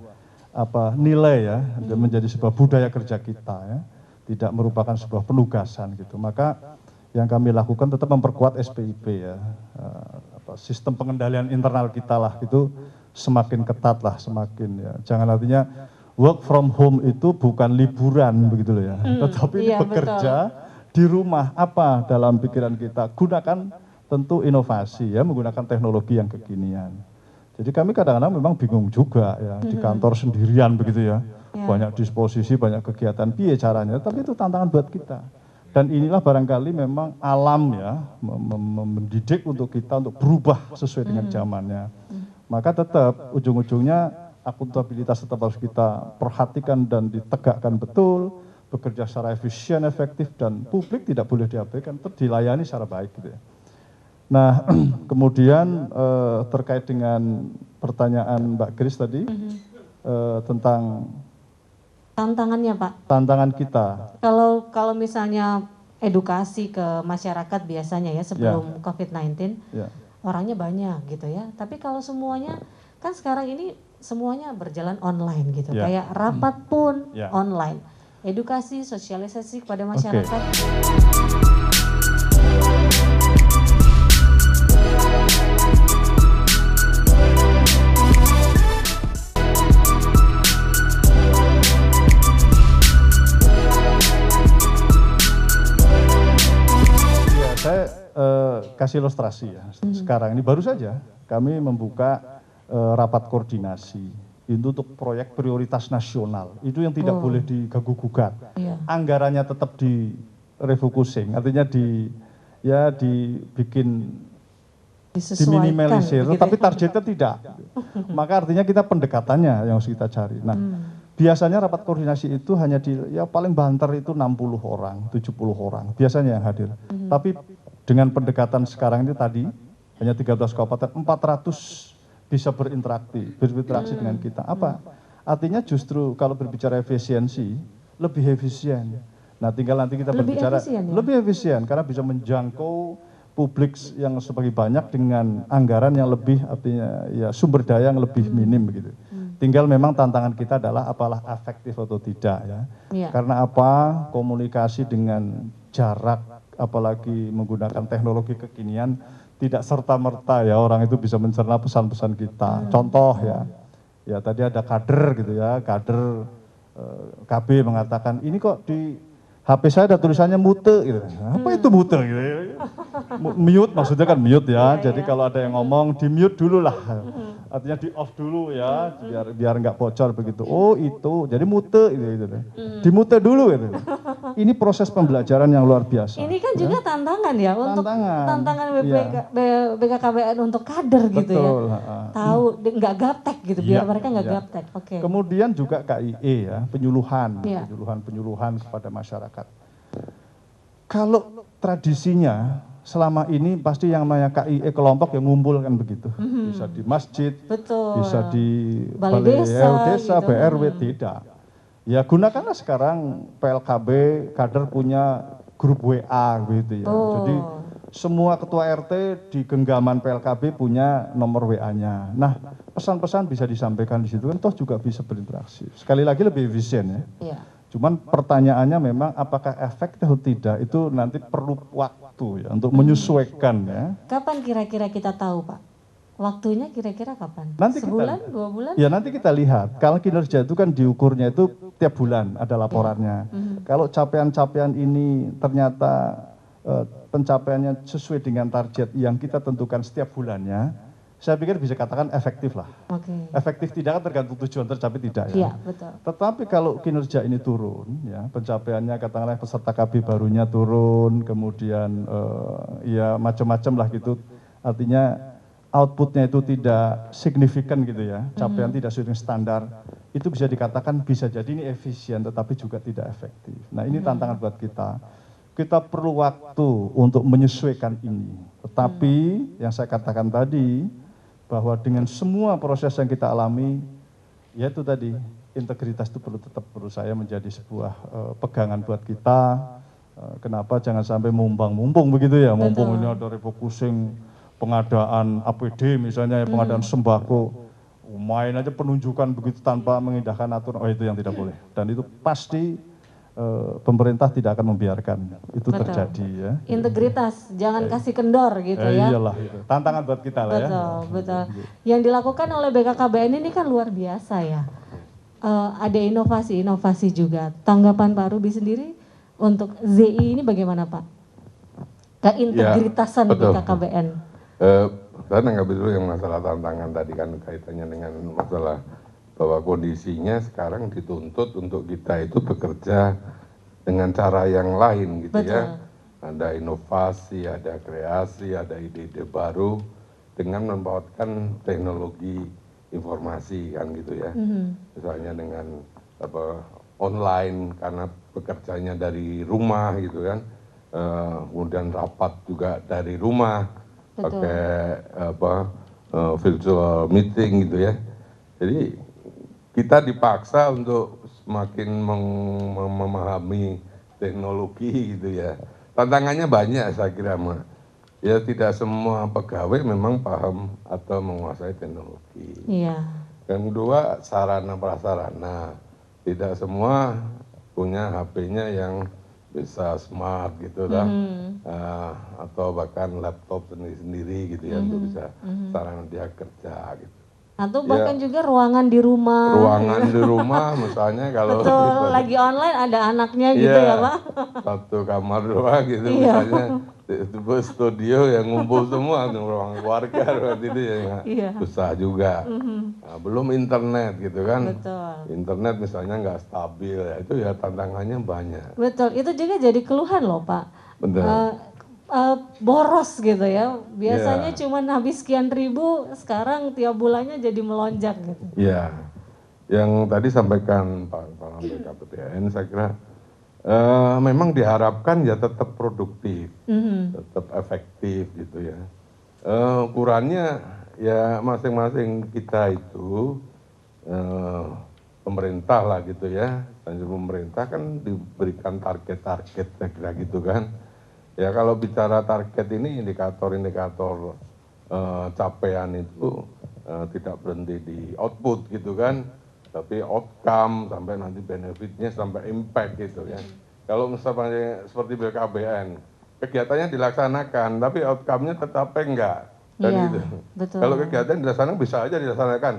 nilai ya, dan menjadi sebuah budaya kerja kita ya, tidak merupakan sebuah penugasan gitu. Maka yang kami lakukan tetap memperkuat SPIP ya, sistem pengendalian internal kita lah itu semakin ketat lah, semakin ya. Jangan artinya work from home itu bukan liburan begitu loh ya, tetapi ini bekerja di rumah. Apa dalam pikiran kita? Gunakan tentu inovasi ya, menggunakan teknologi yang kekinian. Jadi kami kadang-kadang memang bingung juga ya, di kantor sendirian begitu ya, banyak disposisi, banyak kegiatan, piye caranya, tapi itu tantangan buat kita. Dan inilah barangkali memang alam ya, mendidik untuk kita untuk berubah sesuai dengan zamannya. Maka tetap ujung-ujungnya akuntabilitas tetap harus kita perhatikan dan ditegakkan betul, bekerja secara efisien, efektif, dan publik tidak boleh diabaikan, tetap dilayani secara baik gitu ya. Nah, kemudian terkait dengan pertanyaan Mbak Grace tadi tentang Tantangannya Pak? Tantangan kita. Kalau misalnya edukasi ke masyarakat biasanya ya sebelum COVID-19, orangnya banyak gitu ya. Tapi kalau semuanya, kan sekarang ini semuanya berjalan online gitu. Kayak rapat pun online. Edukasi, sosialisasi kepada masyarakat. Saya kasih ilustrasi ya. Sekarang ini baru saja kami membuka rapat koordinasi itu untuk proyek prioritas nasional. Itu yang tidak boleh diganggu-gugat. Anggarannya tetap di refocusing, artinya dibikin diminimalisir, tetapi targetnya tidak. Maka artinya kita pendekatannya yang harus kita cari. Nah, biasanya rapat koordinasi itu hanya ya paling banter itu 60 orang, 70 orang, biasanya yang hadir. Tapi dengan pendekatan sekarang ini tadi, hanya 13 kabupaten, 400 bisa berinteraksi dengan kita. Apa? Artinya justru kalau berbicara efisiensi, lebih efisien. Nah tinggal nanti kita berbicara lebih efisien, karena bisa menjangkau publik yang sebagai banyak dengan anggaran yang lebih, artinya ya sumber daya yang lebih minim begitu. Tinggal memang tantangan kita adalah apalah efektif atau tidak ya. Karena apa? Komunikasi dengan jarak, apalagi menggunakan teknologi kekinian, tidak serta-merta ya orang itu bisa mencerna pesan-pesan kita. Contoh ya tadi ada kader gitu ya, kader KB mengatakan ini kok di HP saya ada tulisannya mute gitu. Apa itu mute gitu? Mute maksudnya kan mute ya. Jadi kalau ada yang ngomong di mute dulu lah. Artinya di off dulu ya, biar nggak bocor begitu. Oh itu, jadi mute gitu. Di mute dulu gitu. Ini proses pembelajaran yang luar biasa. Ini kan juga tantangan ya untuk tantangan BKKBN untuk kader gitu ya. Tahu nggak gaptek gitu, biar mereka nggak gaptek. Oke. Kemudian juga KIE ya, penyuluhan kepada masyarakat. Kalau tradisinya selama ini pasti yang namanya KIE kelompok yang ngumpul kan begitu. Bisa di masjid, bisa di balai desa, gitu. BRW, tidak. Ya gunakanlah sekarang PLKB, kader punya grup WA gitu ya. Jadi semua ketua RT di genggaman PLKB punya nomor WA-nya. Nah, pesan-pesan bisa disampaikan di situ kan, toh juga bisa berinteraksi. Sekali lagi lebih efisien ya. Cuman pertanyaannya memang apakah efektif atau tidak, itu nanti perlu waktu ya untuk menyesuaikan ya. Kapan kira-kira kita tahu Pak? Waktunya kira-kira kapan? Nanti sebulan, 2 bulan? Ya nanti kita lihat. Kalau kinerja itu kan diukurnya itu tiap bulan ada laporannya. Kalau capaian-capaian ini ternyata pencapaiannya sesuai dengan target yang kita tentukan setiap bulannya, saya pikir bisa katakan efektif lah. Efektif tidak kan tergantung tujuan tercapai tidak ya. Iya, betul. Tetapi kalau kinerja ini turun, ya pencapaiannya katakanlah peserta KB barunya turun, kemudian ya macam-macam lah gitu. Artinya outputnya itu tidak signifikan gitu ya, capaian tidak sesuai dengan standar, itu bisa dikatakan bisa jadi ini efisien tetapi juga tidak efektif. Nah ini tantangan buat kita. Kita perlu waktu untuk menyesuaikan ini. Tetapi yang saya katakan tadi, bahwa dengan semua proses yang kita alami, yaitu tadi integritas itu tetap perlu saya menjadi sebuah pegangan buat kita. Kenapa jangan sampai mumpung begitu ya, mumpung ini ada refocusing pengadaan APD misalnya, pengadaan sembako, main aja penunjukan begitu tanpa mengindahkan aturan, itu yang tidak boleh. Dan itu pasti pemerintah tidak akan membiarkan itu terjadi ya. Integritas, jangan kasih kendor gitu ya. Iyalah itu, tantangan buat kita lah ya. Betul. Yang dilakukan oleh BKKBN ini kan luar biasa ya. Ada inovasi juga. Tanggapan Pak Ruby sendiri untuk ZI ini bagaimana Pak? Keintegritasan BKKBN. Saya nanggapi dulu yang masalah tantangan tadi kan kaitannya dengan masalah bahwa kondisinya sekarang dituntut untuk kita itu bekerja dengan cara yang lain gitu ya. Ada inovasi, ada kreasi, ada ide-ide baru dengan memanfaatkan teknologi informasi kan gitu ya. Misalnya dengan online karena bekerjanya dari rumah gitu kan. Kemudian rapat juga dari rumah pakai virtual meeting gitu ya. Jadi kita dipaksa untuk semakin memahami teknologi gitu ya. Tantangannya banyak saya kira, ya tidak semua pegawai memang paham atau menguasai teknologi. Dan kedua, sarana prasarana, tidak semua punya HP-nya yang bisa smart gitu lah, atau bahkan laptop sendiri gitu ya untuk bisa sarana dia kerja gitu. Atau bahkan juga ruangan di rumah. Ruangan di rumah misalnya kalau betul, lagi online ada anaknya gitu ya Pak. Satu kamar doang gitu misalnya. Itu studio yang ngumpul semua, ruang keluarga, ruang itu ya susah juga. Nah, belum internet gitu kan. Internet misalnya nggak stabil, ya itu ya tantangannya banyak. Betul, itu juga jadi keluhan loh Pak. Boros gitu ya, biasanya cuma habis sekian ribu, sekarang tiap bulannya jadi melonjak gitu. yang tadi sampaikan Pak Kepala BKPTN, saya kira memang diharapkan ya tetap produktif, tetap efektif gitu ya. Ukurannya ya masing-masing kita itu pemerintah lah gitu ya, dan pemerintah kan diberikan target-target kira gitu kan. Ya kalau bicara target ini indikator-indikator capaian itu tidak berhenti di output gitu kan, tapi outcome sampai nanti benefitnya sampai impact gitu ya. Kalau misalnya seperti BKBN, kegiatannya dilaksanakan, tapi outcome-nya tercapai enggak? Kan Iya, gitu. betul. Kalau kegiatan dilaksanakan bisa aja dilaksanakan,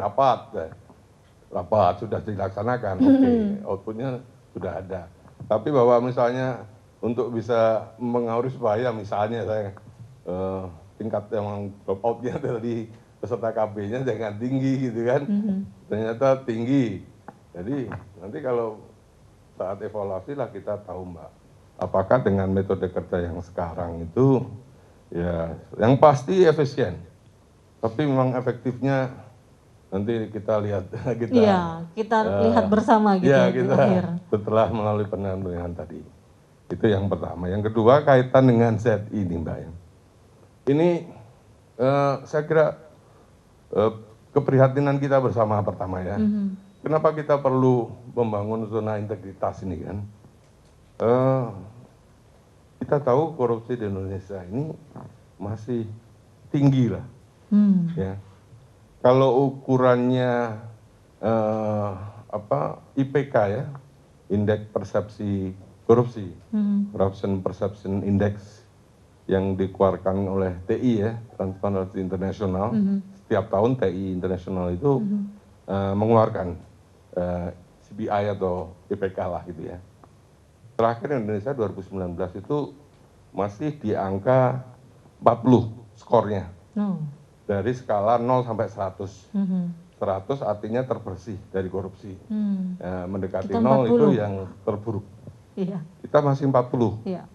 rapat sudah dilaksanakan, oke, outputnya sudah ada. Tapi bahwa misalnya untuk bisa mengauri supaya misalnya saya tingkat yang drop out-nya dari peserta KB-nya jangan tinggi gitu kan, ternyata tinggi. Jadi nanti kalau saat evaluasi lah kita tahu Mbak, apakah dengan metode kerja yang sekarang itu ya yang pasti efisien, tapi memang efektifnya nanti kita lihat kita lihat bersama gitu ya, di kita akhir. setelah melalui penilaian tadi. Itu yang pertama. Yang kedua kaitan dengan ZI ini Mbak ya. Ini saya kira keprihatinan kita bersama pertama ya. Kenapa kita perlu membangun zona integritas ini kan? Kita tahu korupsi di Indonesia ini masih tinggi lah. Ya. Kalau ukurannya IPK ya, Indeks Persepsi Korupsi, Corruption Perception Index yang dikeluarkan oleh TI ya, Transparency International. Setiap tahun TI International itu mengeluarkan CBI atau IPK lah gitu ya. Terakhir Indonesia 2019 itu masih di angka 40 skornya. Dari skala 0 sampai 100. 100 artinya terbersih dari korupsi. Mendekati 0 itu yang terburuk. Iya. Kita masih 40. Iya.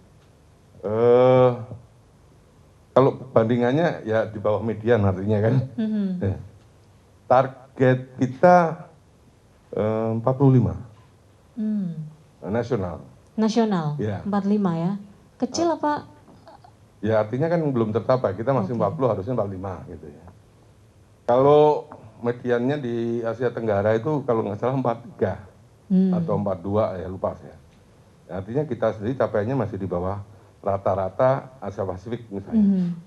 Kalau bandingannya ya di bawah median artinya kan. Target kita 45. Nasional. Nasional, Ya. 45 ya. Kecil apa? Ya artinya kan belum tercapai, kita masih 40 harusnya 45 gitu ya. Kalau mediannya di Asia Tenggara itu kalau nggak salah 43 atau 42 ya lupa saya. Artinya kita sendiri capaiannya masih di bawah rata-rata Asia Pasifik misalnya.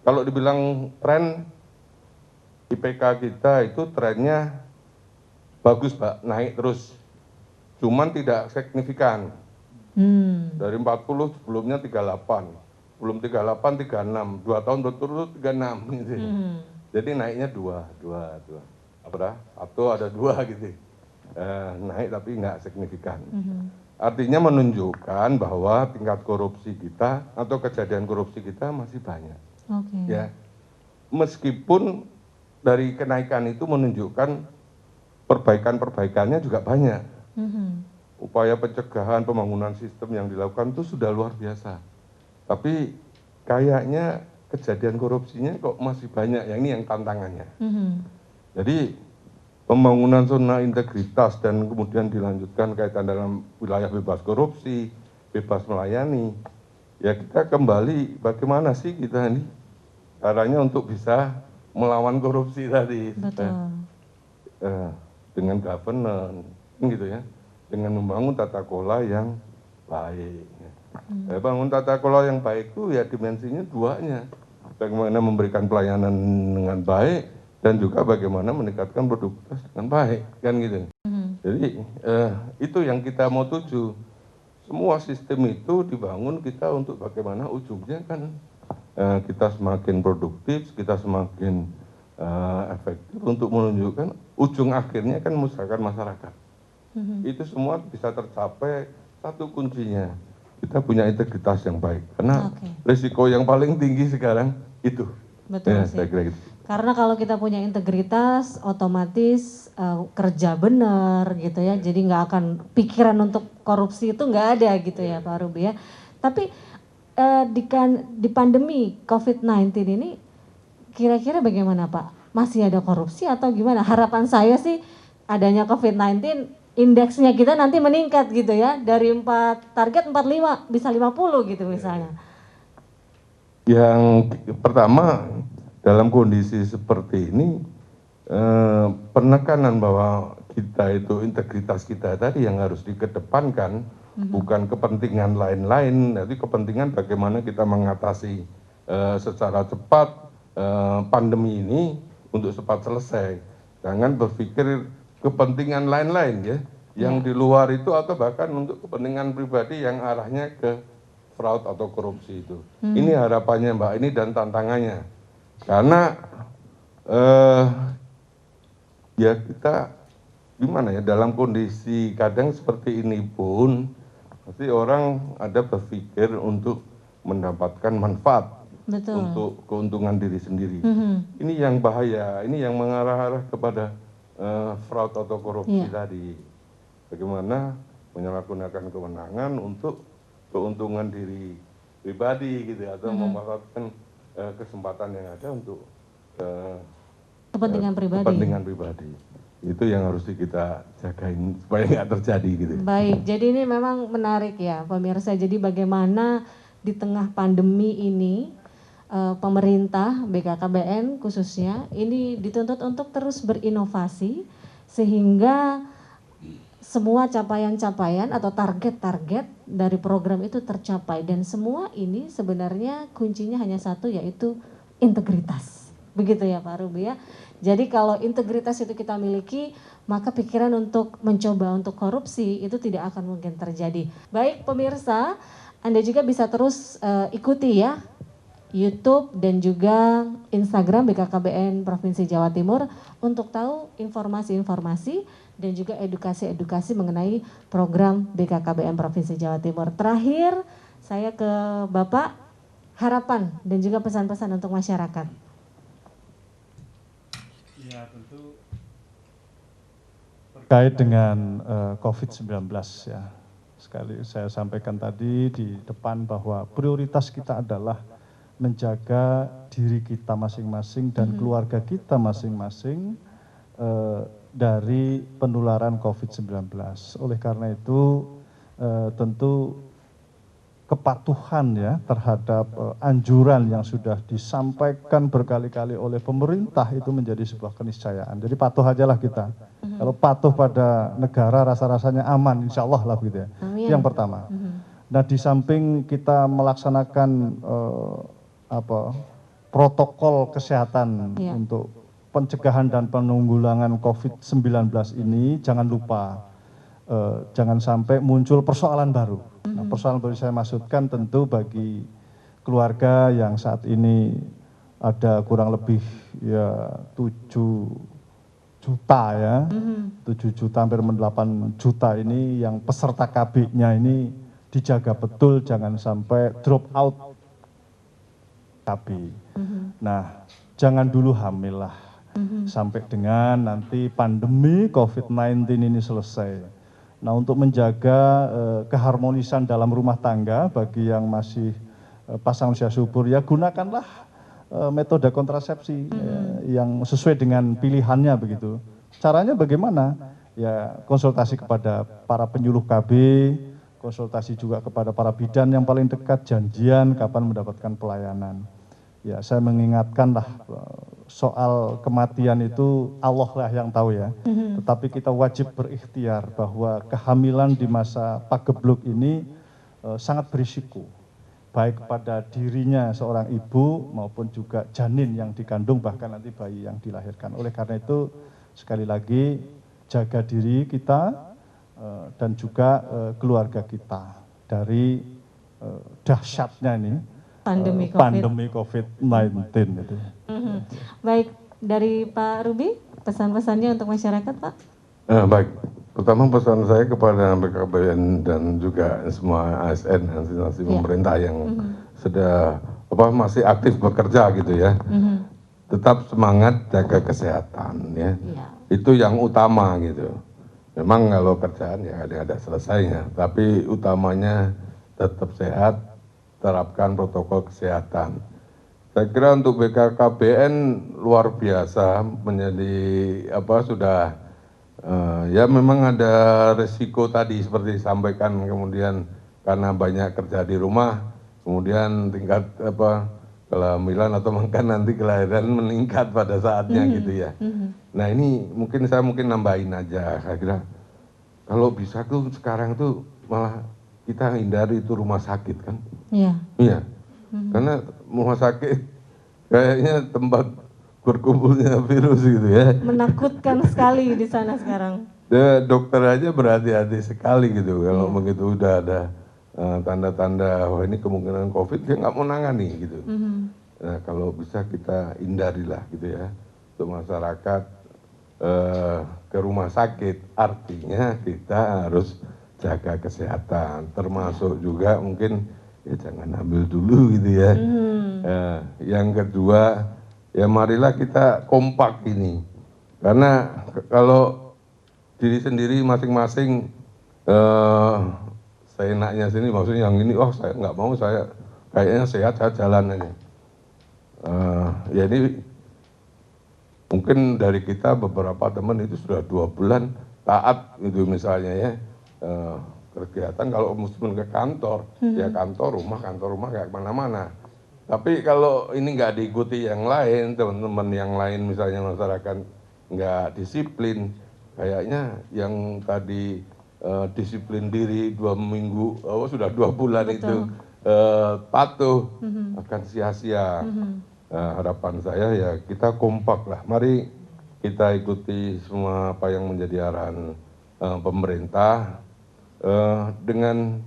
Kalau dibilang tren IPK kita itu trennya bagus Pak, naik terus. Cuman tidak signifikan. Dari 40 sebelumnya 38, belum 38 36, 2 tahun berturut 36 gitu. Jadi naiknya dua. Apa dah? Atau ada 2 gitu. Naik tapi nggak signifikan. Artinya menunjukkan bahwa tingkat korupsi kita atau kejadian korupsi kita masih banyak. Ya. Meskipun dari kenaikan itu menunjukkan perbaikan-perbaikannya juga banyak. Upaya pencegahan pembangunan sistem yang dilakukan itu sudah luar biasa. Tapi kayaknya kejadian korupsinya kok masih banyak, yang ini yang tantangannya. Jadi pembangunan zona integritas dan kemudian dilanjutkan kaitan dalam wilayah bebas korupsi, bebas melayani. Ya kita kembali bagaimana sih kita ini caranya untuk bisa melawan korupsi tadi. Betul. Dengan governance gitu ya, dengan membangun tata kelola yang baik. Bangun tata kelola yang baik itu ya dimensinya duanya, bagaimana memberikan pelayanan dengan baik dan juga bagaimana meningkatkan produktivitas dengan baik, kan gitu. Jadi itu yang kita mau tuju. Semua sistem itu dibangun kita untuk bagaimana ujungnya kan kita semakin produktif, kita semakin efektif untuk menunjukkan ujung akhirnya kan misalkan masyarakat. Itu semua bisa tercapai satu kuncinya, kita punya integritas yang baik. Karena risiko yang paling tinggi sekarang itu. Betul sih. Saya kira gitu. Karena kalau kita punya integritas, otomatis kerja benar gitu ya. Jadi nggak akan pikiran untuk korupsi itu nggak ada gitu ya Pak Ruby ya. Tapi di pandemi COVID-19 ini kira-kira bagaimana Pak masih ada korupsi atau gimana? Harapan saya sih adanya COVID-19 indeksnya kita nanti meningkat gitu ya, dari target 45 bisa 50 gitu misalnya. Yang pertama, dalam kondisi seperti ini, penekanan bahwa kita itu integritas kita tadi yang harus dikedepankan, bukan kepentingan lain-lain, nanti kepentingan bagaimana kita mengatasi secara cepat pandemi ini untuk cepat selesai. Jangan berpikir kepentingan lain-lain ya, yang di luar itu atau bahkan untuk kepentingan pribadi yang arahnya ke fraud atau korupsi itu. Ini harapannya Mbak, ini dan tantangannya. Karena ya kita gimana ya, dalam kondisi kadang seperti ini pun pasti orang ada berpikir untuk mendapatkan manfaat. Betul. Untuk keuntungan diri sendiri. Ini yang bahaya, ini yang mengarah-arah kepada fraud atau korupsi tadi. Bagaimana menyalahgunakan kewenangan untuk keuntungan diri pribadi gitu, atau memanfaatkan kesempatan yang ada untuk kepentingan pribadi. Kepentingan pribadi. Itu yang harus kita jagain supaya nggak terjadi gitu. Baik, jadi ini memang menarik ya pemirsa. Jadi bagaimana di tengah pandemi ini pemerintah BKKBN khususnya ini dituntut untuk terus berinovasi sehingga semua capaian-capaian atau target-target dari program itu tercapai, dan semua ini sebenarnya kuncinya hanya satu, yaitu integritas. Begitu ya Pak Ruby ya. Jadi kalau integritas itu kita miliki, maka pikiran untuk mencoba untuk korupsi itu tidak akan mungkin terjadi. Baik pemirsa, Anda juga bisa terus ikuti ya YouTube dan juga Instagram BKKBN Provinsi Jawa Timur untuk tahu informasi-informasi dan juga edukasi-edukasi mengenai program BKKBN Provinsi Jawa Timur. Terakhir, saya ke Bapak, harapan dan juga pesan-pesan untuk masyarakat. Ya, tentu terkait dengan COVID-19 ya. Sekali saya sampaikan tadi di depan bahwa prioritas kita adalah menjaga diri kita masing-masing dan keluarga kita masing-masing dari penularan COVID-19. Oleh karena itu tentu kepatuhan ya terhadap anjuran yang sudah disampaikan berkali-kali oleh pemerintah itu menjadi sebuah keniscayaan. Jadi patuh aja lah kita. Kalau patuh pada negara rasa-rasanya aman, insya Allah lah gitu ya. Amin. Yang pertama. Nah di samping kita melaksanakan protokol kesehatan untuk pencegahan dan penanggulangan COVID-19 ini, jangan lupa jangan sampai muncul persoalan baru. Nah, persoalan baru saya maksudkan tentu bagi keluarga yang saat ini ada kurang lebih ya 7 juta ya, 7 juta hampir 8 juta ini yang peserta KB-nya ini dijaga betul, jangan sampai drop out KB. Nah, jangan dulu hamil lah, sampai dengan nanti pandemi COVID-19 ini selesai. Nah, untuk menjaga keharmonisan dalam rumah tangga bagi yang masih pasangan usia subur, ya gunakanlah metode kontrasepsi yang sesuai dengan pilihannya begitu. Caranya bagaimana? Ya konsultasi kepada para penyuluh KB, konsultasi juga kepada para bidan yang paling dekat, janjian kapan mendapatkan pelayanan. Ya saya mengingatkanlah soal kematian itu Allah lah yang tahu ya. Tetapi kita wajib berikhtiar bahwa kehamilan di masa pagebluk ini sangat berisiko. Baik pada dirinya seorang ibu maupun juga janin yang dikandung, bahkan nanti bayi yang dilahirkan. Oleh karena itu sekali lagi jaga diri kita dan juga keluarga kita dari dahsyatnya ini pandemi COVID-19 itu. Baik, dari Pak Ruby, pesan-pesannya untuk masyarakat Pak? Baik, pertama pesan saya kepada BKKBN dan juga semua ASN, instansi pemerintah yang sudah masih aktif bekerja gitu ya. Tetap semangat jaga kesehatan ya. Itu yang utama gitu. Memang kalau kerjaan ya ada selesainya, tapi utamanya tetap sehat, terapkan protokol kesehatan. Saya kira untuk BKKBN luar biasa menjadi sudah ya memang ada resiko tadi seperti disampaikan, kemudian karena banyak kerja di rumah, kemudian tingkat kehamilan atau mungkin nanti kelahiran meningkat pada saatnya gitu ya. Nah ini saya mungkin nambahin aja, saya kira kalau bisa tuh sekarang tuh malah kita hindari itu rumah sakit kan. Iya. Iya. Karena rumah sakit kayaknya tempat berkumpulnya virus gitu ya. Menakutkan sekali di sana sekarang. Dokter aja berhati-hati sekali gitu kalau begitu udah ada tanda-tanda wah ini kemungkinan COVID dia nggak mau nangani gitu. Nah kalau bisa kita hindarilah gitu ya untuk masyarakat ke rumah sakit, artinya kita harus jaga kesehatan, termasuk juga mungkin ya jangan ambil dulu gitu ya. Yang kedua ya marilah kita kompak ini, karena kalau diri sendiri masing-masing seenaknya sini, maksudnya yang ini saya nggak mau, saya kayaknya sehat, saya jalan aja. Ya ini mungkin dari kita beberapa teman itu sudah 2 bulan taat gitu misalnya ya, kegiatan kalau meskipun ke kantor, ya kantor rumah kayak kemana-mana. Tapi kalau ini nggak diikuti yang lain, teman-teman yang lain misalnya masyarakat nggak disiplin, kayaknya yang tadi disiplin diri 2 minggu, sudah 2 bulan itu patuh akan sia-sia. Harapan saya ya kita kompak lah, mari kita ikuti semua apa yang menjadi arahan pemerintah dengan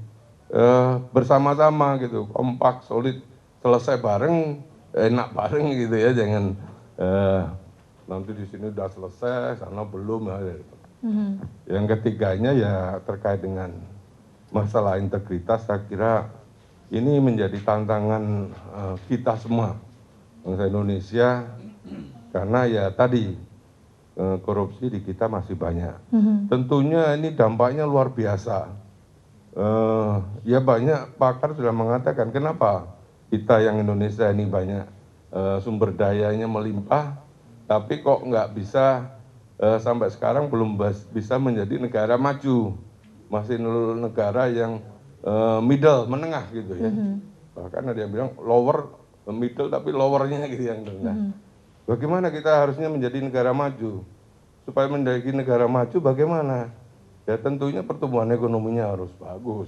bersama-sama gitu, kompak, solid, selesai bareng, enak bareng gitu ya, jangan nanti di sini udah selesai, sana belum. Yang ketiganya ya terkait dengan masalah integritas, saya kira ini menjadi tantangan kita semua, bangsa Indonesia, karena ya tadi korupsi di kita masih banyak. Tentunya ini dampaknya luar biasa. Ya banyak pakar sudah mengatakan kenapa kita yang Indonesia ini banyak sumber dayanya melimpah, tapi kok nggak bisa sampai sekarang belum bisa menjadi negara maju, masih negara yang middle, menengah gitu ya. Bahkan ada yang bilang lower, middle tapi lowernya gitu yang rendah. Bagaimana kita harusnya menjadi negara maju? Supaya menjadi negara maju bagaimana? Ya tentunya pertumbuhan ekonominya harus bagus.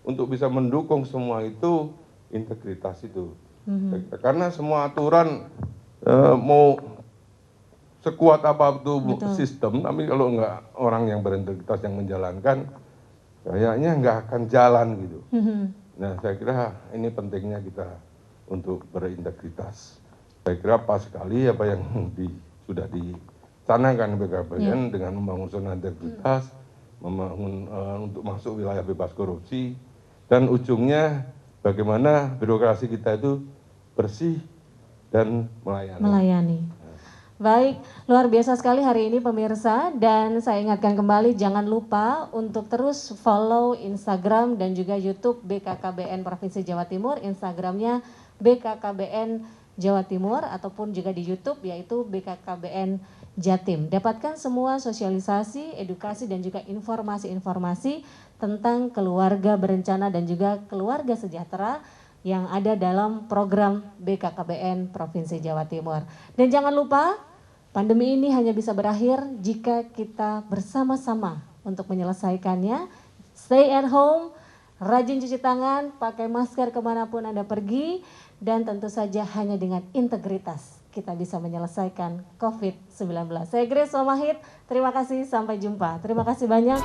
Untuk bisa mendukung semua itu, integritas itu. Karena semua aturan mau sekuat apa itu sistem, tapi kalau nggak orang yang berintegritas yang menjalankan, kayaknya nggak akan jalan gitu. Nah saya kira ini pentingnya kita untuk berintegritas. Saya kira pas sekali apa yang sudah dicanangkan BKKBN dengan membangun zona integritas, membangun untuk masuk wilayah bebas korupsi, dan ujungnya bagaimana birokrasi kita itu bersih dan melayani. Baik, luar biasa sekali hari ini pemirsa, dan saya ingatkan kembali jangan lupa untuk terus follow Instagram dan juga YouTube BKKBN Provinsi Jawa Timur, Instagramnya BKKBN Jawa Timur, ataupun juga di YouTube yaitu BKKBN Jatim. Dapatkan semua sosialisasi, edukasi dan juga informasi-informasi tentang keluarga berencana dan juga keluarga sejahtera yang ada dalam program BKKBN Provinsi Jawa Timur. Dan jangan lupa, pandemi ini hanya bisa berakhir jika kita bersama-sama untuk menyelesaikannya. Stay at home, rajin cuci tangan, pakai masker kemanapun Anda pergi, dan tentu saja hanya dengan integritas kita bisa menyelesaikan COVID-19. Saya Grace Wamahid, terima kasih, sampai jumpa. Terima kasih banyak.